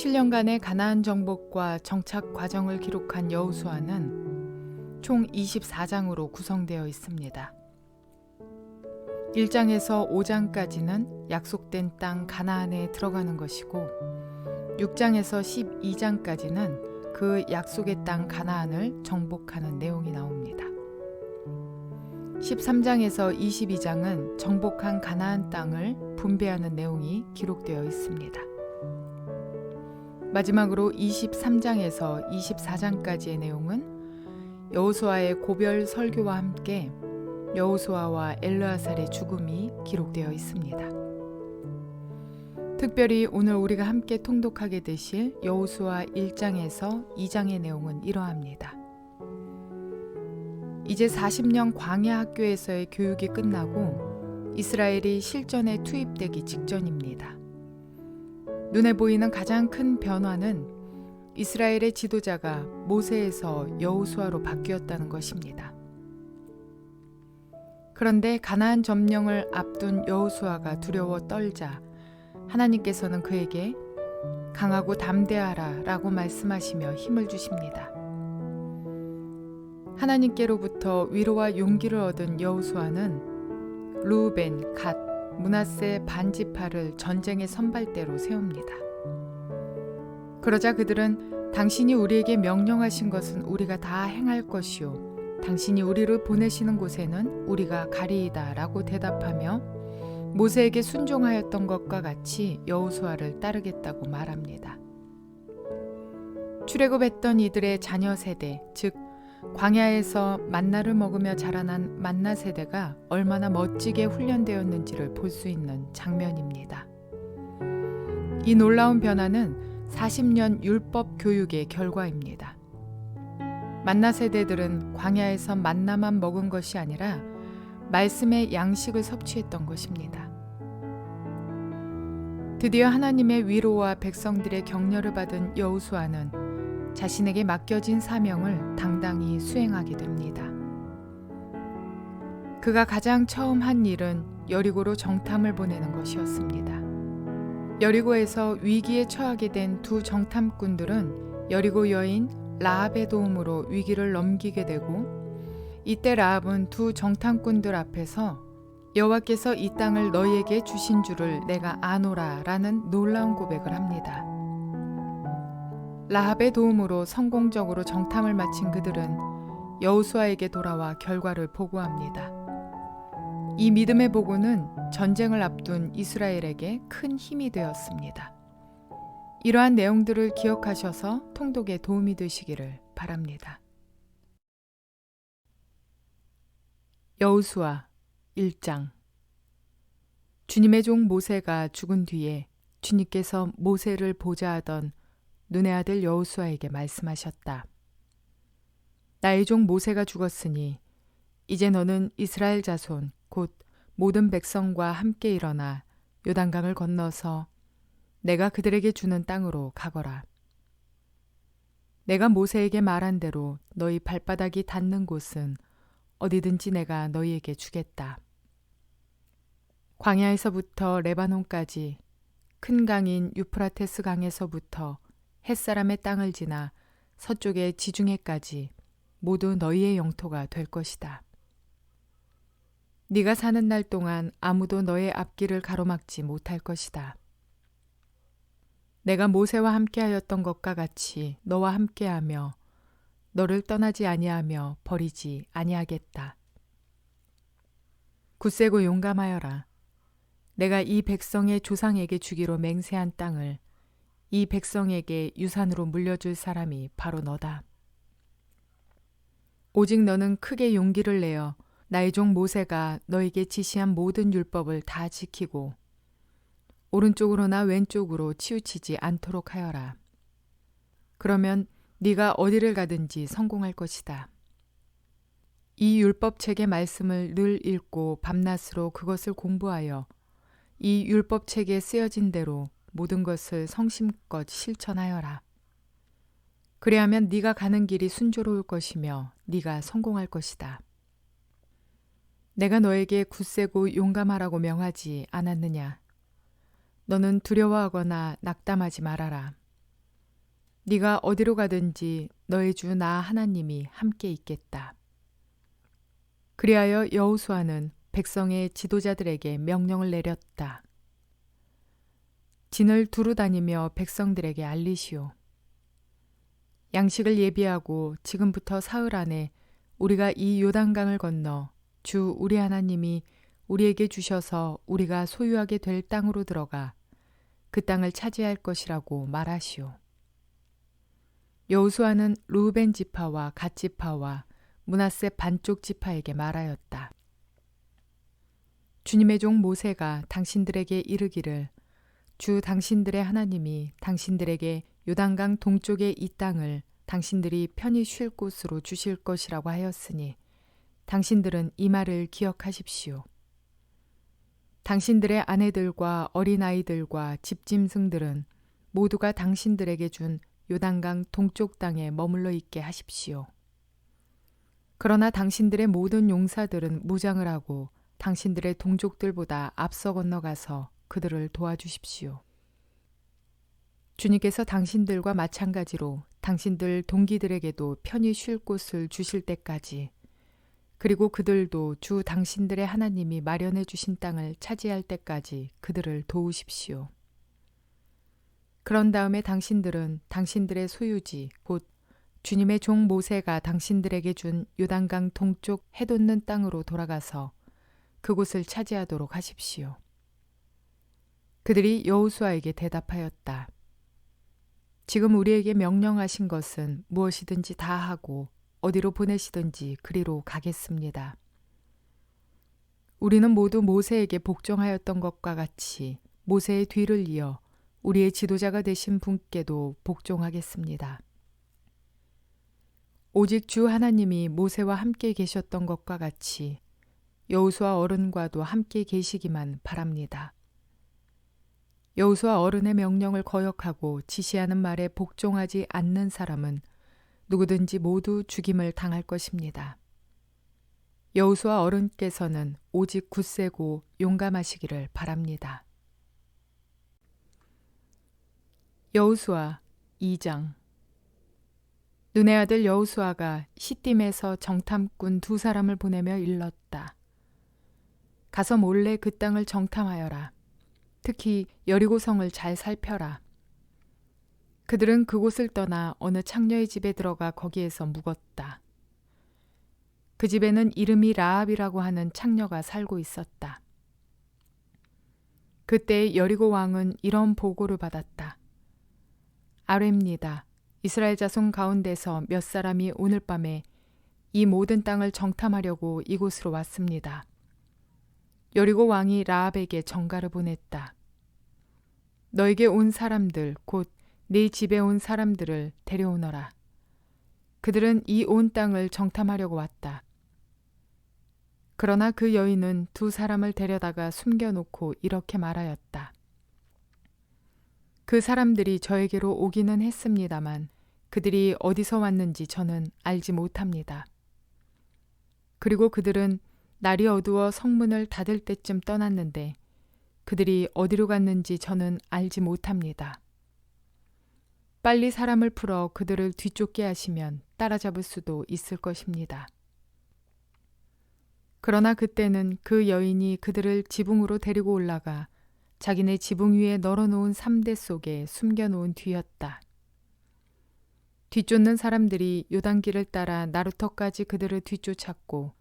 7년간의 가나안 정복과 정착 과정을 기록한 여호수아는 총 24장으로 구성되어 있습니다. 1장에서 5장까지는 약속된 땅 가나안에 들어가는 것이고 6장에서 12장까지는 그 약속의 땅 가나안을 정복하는 내용이 나옵니다. 13장에서 22장은 정복한 가나안 땅을 분배하는 내용이 기록되어 있습니다. 마지막으로 23장에서 24장까지의 내용은 여호수아의 고별 설교와 함께 여호수아와 엘르아살의 죽음이 기록되어 있습니다. 특별히 오늘 우리가 함께 통독하게 되실 여호수아 1장에서 2장의 내용은 이러합니다. 이제 40년 광야 학교에서의 교육이 끝나고 이스라엘이 실전에 투입되기 직전입니다. 눈에 보이는 가장 큰 변화는 이스라엘의 지도자가 모세에서 여호수아로 바뀌었다는 것입니다. 그런데 가나안 점령을 앞둔 여호수아가 두려워 떨자 하나님께서는 그에게 강하고 담대하라 라고 말씀하시며 힘을 주십니다. 하나님께로부터 위로와 용기를 얻은 여호수아는 르우벤, 갓, 므낫세 반지파를 전쟁의 선발대로 세웁니다. 그러자 그들은 당신이 우리에게 명령하신 것은 우리가 다 행할 것이요 당신이 우리를 보내시는 곳에는 우리가 가리이다 라고 대답하며 모세에게 순종하였던 것과 같이 여호수아를 따르겠다고 말합니다. 출애굽했던 이들의 자녀 세대, 즉 광야에서 만나를 먹으며 자라난 만나 세대가 얼마나 멋지게 훈련되었는지를 볼 수 있는 장면입니다. 이 놀라운 변화는 40년 율법 교육의 결과입니다. 만나 세대들은 광야에서 만나만 먹은 것이 아니라 말씀의 양식을 섭취했던 것입니다. 드디어 하나님의 위로와 백성들의 격려를 받은 여호수아는 자신에게 맡겨진 사명을 당당히 수행하게 됩니다. 그가 가장 처음 한 일은 여리고로 정탐을 보내는 것이었습니다. 여리고에서 위기에 처하게 된 두 정탐꾼들은 여리고 여인 라합의 도움으로 위기를 넘기게 되고 이때 라합은 두 정탐꾼들 앞에서 여호와께서 이 땅을 너희에게 주신 줄을 내가 아노라 라는 놀라운 고백을 합니다. 라합의 도움으로 성공적으로 정탐을 마친 그들은 여호수아에게 돌아와 결과를 보고합니다. 이 믿음의 보고는 전쟁을 앞둔 이스라엘에게 큰 힘이 되었습니다. 이러한 내용들을 기억하셔서 통독에 도움이 되시기를 바랍니다. 여호수아 1장. 주님의 종 모세가 죽은 뒤에 주님께서 모세를 보좌하던 눈의 아들 여호수아에게 말씀하셨다. 나의 종 모세가 죽었으니 이제 너는 이스라엘 자손 곧 모든 백성과 함께 일어나 요단강을 건너서 내가 그들에게 주는 땅으로 가거라. 내가 모세에게 말한 대로 너희 발바닥이 닿는 곳은 어디든지 내가 너희에게 주겠다. 광야에서부터 레바논까지 큰 강인 유프라테스 강에서부터 햇사람의 땅을 지나 서쪽의 지중해까지 모두 너희의 영토가 될 것이다. 네가 사는 날 동안 아무도 너의 앞길을 가로막지 못할 것이다. 내가 모세와 함께하였던 것과 같이 너와 함께하며 너를 떠나지 아니하며 버리지 아니하겠다. 굳세고 용감하여라. 내가 이 백성의 조상에게 주기로 맹세한 땅을 이 백성에게 유산으로 물려줄 사람이 바로 너다. 오직 너는 크게 용기를 내어 나의 종 모세가 너에게 지시한 모든 율법을 다 지키고 오른쪽으로나 왼쪽으로 치우치지 않도록 하여라. 그러면 네가 어디를 가든지 성공할 것이다. 이 율법책의 말씀을 늘 읽고 밤낮으로 그것을 공부하여 이 율법책에 쓰여진 대로 모든 것을 성심껏 실천하여라. 그리하면 네가 가는 길이 순조로울 것이며 네가 성공할 것이다. 내가 너에게 굳세고 용감하라고 명하지 않았느냐? 너는 두려워하거나 낙담하지 말아라. 네가 어디로 가든지 너의 주 나 하나님이 함께 있겠다. 그리하여 여호수아는 백성의 지도자들에게 명령을 내렸다. 진을 두루 다니며 백성들에게 알리시오. 양식을 예비하고 지금부터 사흘 안에 우리가 이 요단강을 건너 주 우리 하나님이 우리에게 주셔서 우리가 소유하게 될 땅으로 들어가 그 땅을 차지할 것이라고 말하시오. 여호수아는 르우벤 지파와 갓 지파와 므낫세 반쪽 지파에게 말하였다. 주님의 종 모세가 당신들에게 이르기를 주 당신들의 하나님이 당신들에게 요단강 동쪽의 이 땅을 당신들이 편히 쉴 곳으로 주실 것이라고 하였으니 당신들은 이 말을 기억하십시오. 당신들의 아내들과 어린아이들과 집짐승들은 모두가 당신들에게 준 요단강 동쪽 땅에 머물러 있게 하십시오. 그러나 당신들의 모든 용사들은 무장을 하고 당신들의 동족들보다 앞서 건너가서 그들을 도와주십시오. 주님께서 당신들과 마찬가지로 당신들 동기들에게도 편히 쉴 곳을 주실 때까지 그리고 그들도 주 당신들의 하나님이 마련해 주신 땅을 차지할 때까지 그들을 도우십시오. 그런 다음에 당신들은 당신들의 소유지 곧 주님의 종 모세가 당신들에게 준 요단강 동쪽 해돋는 땅으로 돌아가서 그곳을 차지하도록 하십시오. 그들이 여호수아에게 대답하였다. 지금 우리에게 명령하신 것은 무엇이든지 다 하고 어디로 보내시든지 그리로 가겠습니다. 우리는 모두 모세에게 복종하였던 것과 같이 모세의 뒤를 이어 우리의 지도자가 되신 분께도 복종하겠습니다. 오직 주 하나님이 모세와 함께 계셨던 것과 같이 여호수아 어른과도 함께 계시기만 바랍니다. 여호수아 어른의 명령을 거역하고 지시하는 말에 복종하지 않는 사람은 누구든지 모두 죽임을 당할 것입니다. 여호수아 어른께서는 오직 굳세고 용감하시기를 바랍니다. 여호수아 2장. 눈의 아들 여호수아가 시딤에서 정탐꾼 2사람을 보내며 일렀다. 가서 몰래 그 땅을 정탐하여라. 특히 여리고성을 잘 살펴라. 그들은 그곳을 떠나 어느 창녀의 집에 들어가 거기에서 묵었다. 그 집에는 이름이 라합이라고 하는 창녀가 살고 있었다. 그때 여리고 왕은 이런 보고를 받았다. 아뢰입니다. 이스라엘 자손 가운데서 몇 사람이 오늘 밤에 이 모든 땅을 정탐하려고 이곳으로 왔습니다. 여리고 왕이 라합에게 전가를 보냈다. 너에게 온 사람들 곧 네 집에 온 사람들을 데려오너라. 그들은 이 온 땅을 정탐하려고 왔다. 그러나 그 여인은 2사람을 데려다가 숨겨놓고 이렇게 말하였다. 그 사람들이 저에게로 오기는 했습니다만 그들이 어디서 왔는지 저는 알지 못합니다. 그리고 그들은 날이 어두워 성문을 닫을 때쯤 떠났는데 그들이 어디로 갔는지 저는 알지 못합니다. 빨리 사람을 풀어 그들을 뒤쫓게 하시면 따라잡을 수도 있을 것입니다. 그러나 그때는 그 여인이 그들을 지붕으로 데리고 올라가 자기네 지붕 위에 널어놓은 삼대 속에 숨겨놓은 뒤였다. 뒤쫓는 사람들이 요단길을 따라 나루터까지 그들을 뒤쫓았고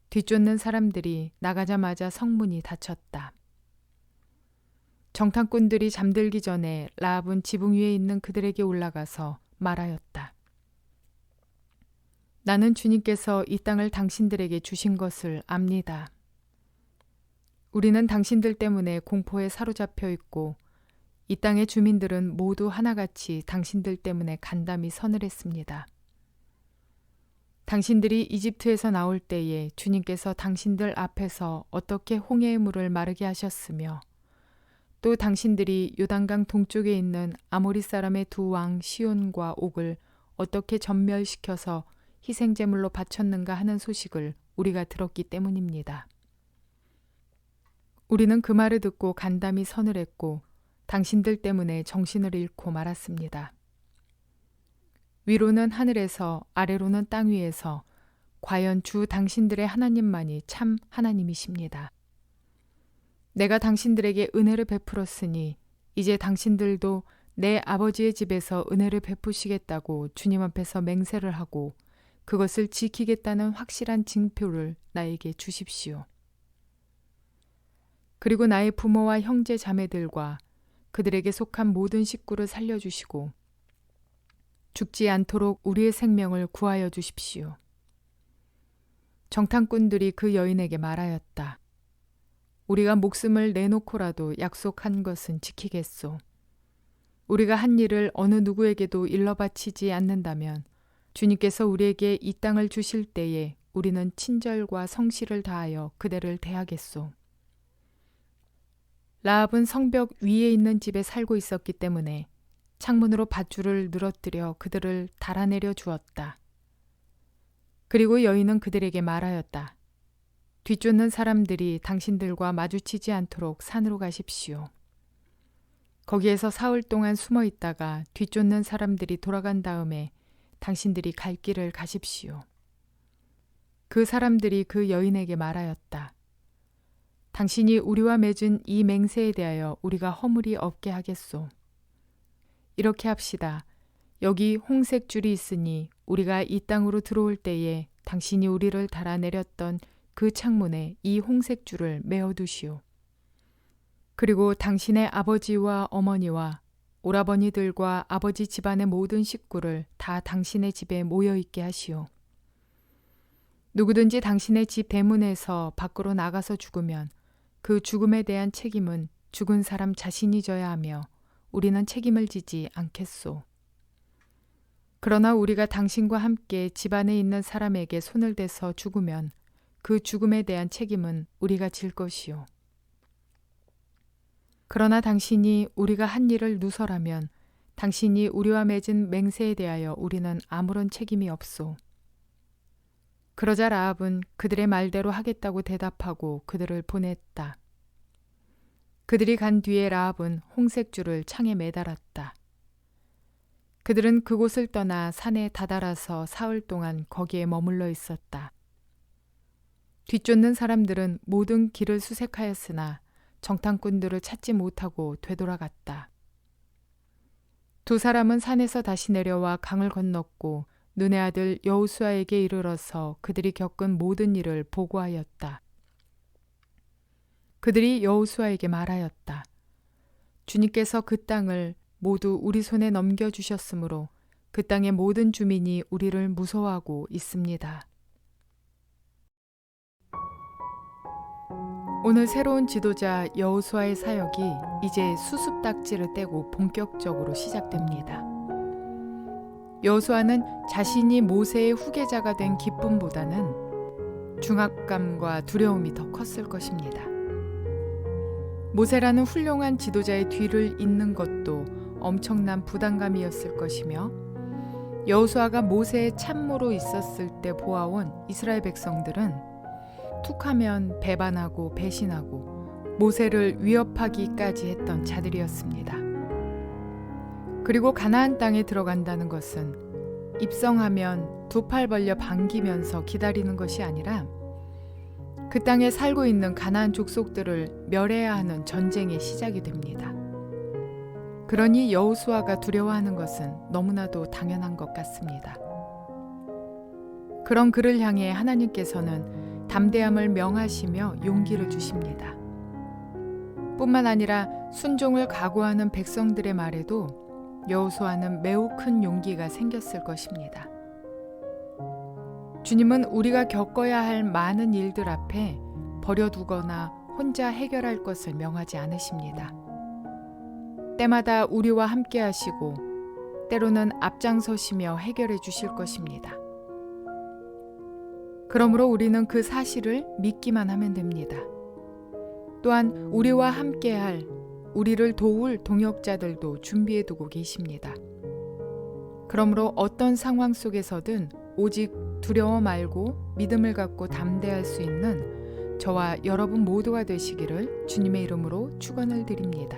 뒤쫓는 사람들이 나가자마자 성문이 닫혔다. 정탐꾼들이 잠들기 전에 라합은 지붕 위에 있는 그들에게 올라가서 말하였다. 나는 주님께서 이 땅을 당신들에게 주신 것을 압니다. 우리는 당신들 때문에 공포에 사로잡혀 있고 이 땅의 주민들은 모두 하나같이 당신들 때문에 간담이 서늘했습니다. 당신들이 이집트에서 나올 때에 주님께서 당신들 앞에서 어떻게 홍해의 물을 마르게 하셨으며 또 당신들이 요단강 동쪽에 있는 아모리 사람의 2왕 시온과 옥을 어떻게 전멸시켜서 희생제물로 바쳤는가 하는 소식을 우리가 들었기 때문입니다. 우리는 그 말을 듣고 간담이 서늘했고 당신들 때문에 정신을 잃고 말았습니다. 위로는 하늘에서 아래로는 땅 위에서 과연 주 당신들의 하나님만이 참 하나님이십니다. 내가 당신들에게 은혜를 베풀었으니 이제 당신들도 내 아버지의 집에서 은혜를 베푸시겠다고 주님 앞에서 맹세를 하고 그것을 지키겠다는 확실한 징표를 나에게 주십시오. 그리고 나의 부모와 형제 자매들과 그들에게 속한 모든 식구를 살려주시고 죽지 않도록 우리의 생명을 구하여 주십시오. 정탐꾼들이 그 여인에게 말하였다. 우리가 목숨을 내놓고라도 약속한 것은 지키겠소. 우리가 한 일을 어느 누구에게도 일러 바치지 않는다면 주님께서 우리에게 이 땅을 주실 때에 우리는 친절과 성실을 다하여 그대를 대하겠소. 라합은 성벽 위에 있는 집에 살고 있었기 때문에 창문으로 밧줄을 늘어뜨려 그들을 달아내려 주었다. 그리고 여인은 그들에게 말하였다. 뒤쫓는 사람들이 당신들과 마주치지 않도록 산으로 가십시오. 거기에서 사흘 동안 숨어 있다가 뒤쫓는 사람들이 돌아간 다음에 당신들이 갈 길을 가십시오. 그 사람들이 그 여인에게 말하였다. 당신이 우리와 맺은 이 맹세에 대하여 우리가 허물이 없게 하겠소. 이렇게 합시다. 여기 홍색 줄이 있으니 우리가 이 땅으로 들어올 때에 당신이 우리를 달아내렸던 그 창문에 이 홍색 줄을 메어두시오. 그리고 당신의 아버지와 어머니와 오라버니들과 아버지 집안의 모든 식구를 다 당신의 집에 모여있게 하시오. 누구든지 당신의 집 대문에서 밖으로 나가서 죽으면 그 죽음에 대한 책임은 죽은 사람 자신이 져야 하며 우리는 책임을 지지 않겠소. 그러나 우리가 당신과 함께 집안에 있는 사람에게 손을 대서 죽으면 그 죽음에 대한 책임은 우리가 질 것이요. 그러나 당신이 우리가 한 일을 누설하면 당신이 우리와 맺은 맹세에 대하여 우리는 아무런 책임이 없소. 그러자 라합은 그들의 말대로 하겠다고 대답하고 그들을 보냈다. 그들이 간 뒤에 라합은 홍색 줄을 창에 매달았다. 그들은 그곳을 떠나 산에 다다라서 사흘 동안 거기에 머물러 있었다. 뒤쫓는 사람들은 모든 길을 수색하였으나 정탐꾼들을 찾지 못하고 되돌아갔다. 두 사람은 산에서 다시 내려와 강을 건넜고 눈의 아들 여호수아에게 이르러서 그들이 겪은 모든 일을 보고하였다. 그들이 여호수아에게 말하였다. 주님께서 그 땅을 모두 우리 손에 넘겨주셨으므로 그 땅의 모든 주민이 우리를 무서워하고 있습니다. 오늘 새로운 지도자 여호수아의 사역이 이제 수습딱지를 떼고 본격적으로 시작됩니다. 여호수아는 자신이 모세의 후계자가 된 기쁨보다는 중압감과 두려움이 더 컸을 것입니다. 모세라는 훌륭한 지도자의 뒤를 잇는 것도 엄청난 부담감이었을 것이며 여호수아가 모세의 참모로 있었을 때 보아온 이스라엘 백성들은 툭하면 배반하고 배신하고 모세를 위협하기까지 했던 자들이었습니다. 그리고 가나안 땅에 들어간다는 것은 입성하면 두 팔 벌려 반기면서 기다리는 것이 아니라 그 땅에 살고 있는 가나안 족속들을 멸해야 하는 전쟁의 시작이 됩니다. 그러니 여호수아가 두려워하는 것은 너무나도 당연한 것 같습니다. 그런 그를 향해 하나님께서는 담대함을 명하시며 용기를 주십니다. 뿐만 아니라 순종을 각오하는 백성들의 말에도 여호수아는 매우 큰 용기가 생겼을 것입니다. 주님은 우리가 겪어야 할 많은 일들 앞에 버려두거나 혼자 해결할 것을 명하지 않으십니다. 때마다 우리와 함께 하시고 때로는 앞장서시며 해결해 주실 것입니다. 그러므로 우리는 그 사실을 믿기만 하면 됩니다. 또한 우리와 함께할, 우리를 도울 동역자들도 준비해 두고 계십니다. 그러므로 어떤 상황 속에서든 오직 두려워 말고 믿음을 갖고 담대할 수 있는 저와 여러분 모두가 되시기를 주님의 이름으로 축원을 드립니다.